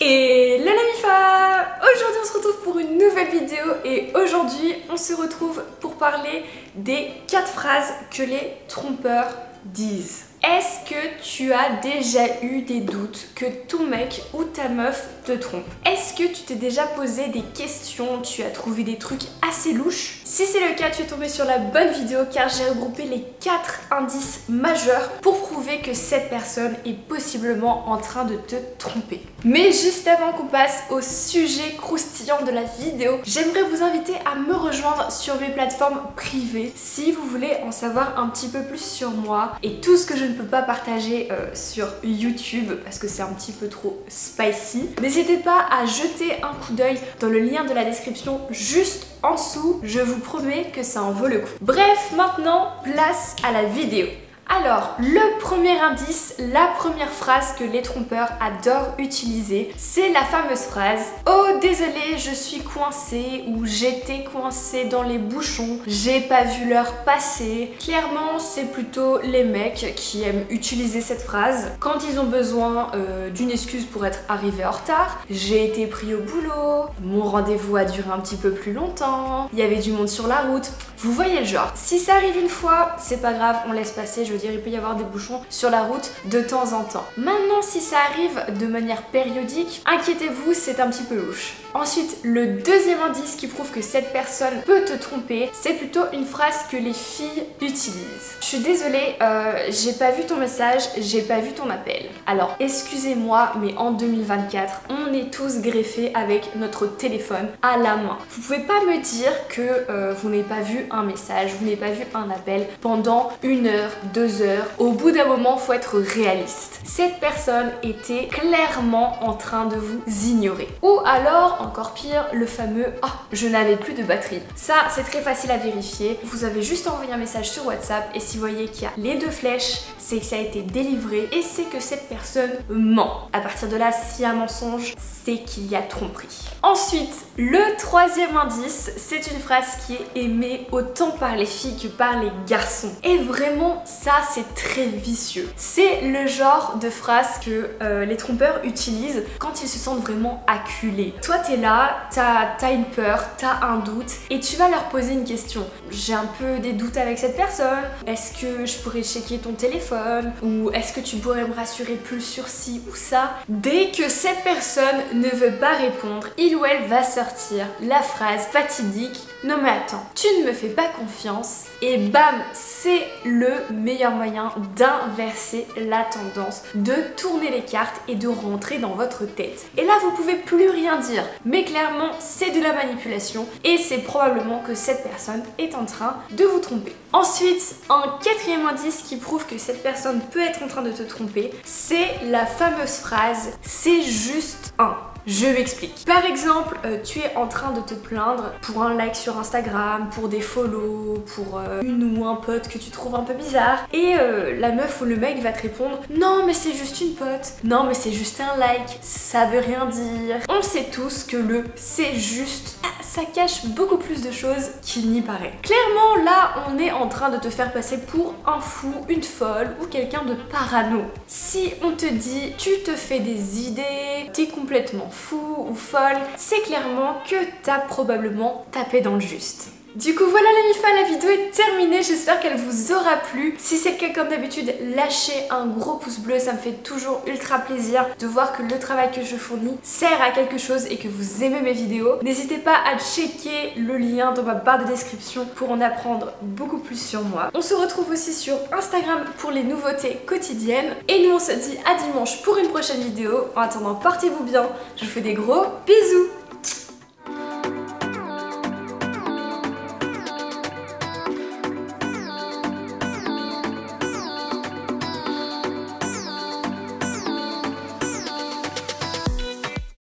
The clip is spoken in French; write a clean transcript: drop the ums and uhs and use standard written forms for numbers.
Et la Mifa! Aujourd'hui on se retrouve pour une nouvelle vidéo et aujourd'hui on se retrouve pour parler des 4 phrases que les trompeurs disent. Est-ce que tu as déjà eu des doutes que ton mec ou ta meuf te trompe? Est-ce que tu t'es déjà posé des questions, tu as trouvé des trucs assez louches? Si c'est le cas, tu es tombé sur la bonne vidéo car j'ai regroupé les 4 indices majeurs pour prouver que cette personne est possiblement en train de te tromper. Mais juste avant qu'on passe au sujet croustillant de la vidéo, j'aimerais vous inviter à me rejoindre sur mes plateformes privées si vous voulez en savoir un petit peu plus sur moi et tout ce que je ne peux pas partager sur YouTube parce que c'est un petit peu trop spicy. N'hésitez pas à jeter un coup d'œil dans le lien de la description juste en dessous, je vous promets que ça en vaut le coup. Bref, maintenant place à la vidéo. Alors, le premier indice, la première phrase que les trompeurs adorent utiliser, c'est la fameuse phrase « Oh désolé, je suis coincé » ou « J'étais coincé dans les bouchons, j'ai pas vu l'heure passer ». Clairement, c'est plutôt les mecs qui aiment utiliser cette phrase quand ils ont besoin d'une excuse pour être arrivés en retard. J'ai été pris au boulot, mon rendez-vous a duré un petit peu plus longtemps, il y avait du monde sur la route. Vous voyez le genre. Si ça arrive une fois, c'est pas grave, on laisse passer. Je veux dire, il peut y avoir des bouchons sur la route de temps en temps. Maintenant, si ça arrive de manière périodique, inquiétez-vous, c'est un petit peu louche. Ensuite, le deuxième indice qui prouve que cette personne peut te tromper, c'est plutôt une phrase que les filles utilisent. Je suis désolée, j'ai pas vu ton message, j'ai pas vu ton appel. Alors, excusez-moi, mais en 2024, on est tous greffés avec notre téléphone à la main. Vous pouvez pas me dire que vous n'avez pas vu un message, vous n'avez pas vu un appel pendant 1 heure, 2 heures. Au bout d'un moment, faut être réaliste. Cette personne était clairement en train de vous ignorer. Ou alors, encore pire, le fameux « Ah, je n'avais plus de batterie ». Ça, c'est très facile à vérifier. Vous avez juste envoyé un message sur WhatsApp et si vous voyez qu'il y a les 2 flèches, c'est que ça a été délivré et c'est que cette personne ment. À partir de là, s'il y a un mensonge, c'est qu'il y a tromperie. Ensuite, le troisième indice, c'est une phrase qui est aimée autant par les filles que par les garçons. Et vraiment, ça, c'est très vicieux. C'est le genre de phrase que les trompeurs utilisent quand ils se sentent vraiment acculés. Toi, t'es là, t'as une peur, t'as un doute et tu vas leur poser une question. J'ai un peu des doutes avec cette personne. Est-ce que je pourrais checker ton téléphone? Ou est-ce que tu pourrais me rassurer plus sur ci ou ça? Dès que cette personne ne veut pas répondre, il ou elle va sortir la phrase fatidique « Non mais attends, tu ne me fais pas confiance » et bam, c'est le meilleur moyen d'inverser la tendance, de tourner les cartes et de rentrer dans votre tête. Et là, vous pouvez plus rien dire, mais clairement, c'est de la manipulation et c'est probablement que cette personne est en train de vous tromper. Ensuite, un quatrième indice qui prouve que cette personne peut être en train de te tromper, c'est la fameuse phrase « C'est juste un ». Je m'explique. Par exemple, tu es en train de te plaindre pour un like sur Instagram, pour des follow, pour une ou un pote que tu trouves un peu bizarre et la meuf ou le mec va te répondre « Non mais c'est juste une pote, non mais c'est juste un like, ça veut rien dire ». On sait tous que le « c'est juste » ça cache beaucoup plus de choses qu'il n'y paraît. Clairement, là, on est en train de te faire passer pour un fou, une folle ou quelqu'un de parano. Si on te dit « Tu te fais des idées, t'es complètement fou ou folle », c'est clairement que t'as probablement tapé dans le juste. Du coup voilà la Mifa, la vidéo est terminée, j'espère qu'elle vous aura plu. Si c'est le cas comme d'habitude, lâchez un gros pouce bleu, ça me fait toujours ultra plaisir de voir que le travail que je fournis sert à quelque chose et que vous aimez mes vidéos. N'hésitez pas à checker le lien dans ma barre de description pour en apprendre beaucoup plus sur moi. On se retrouve aussi sur Instagram pour les nouveautés quotidiennes et nous on se dit à dimanche pour une prochaine vidéo. En attendant, portez-vous bien, je vous fais des gros bisous.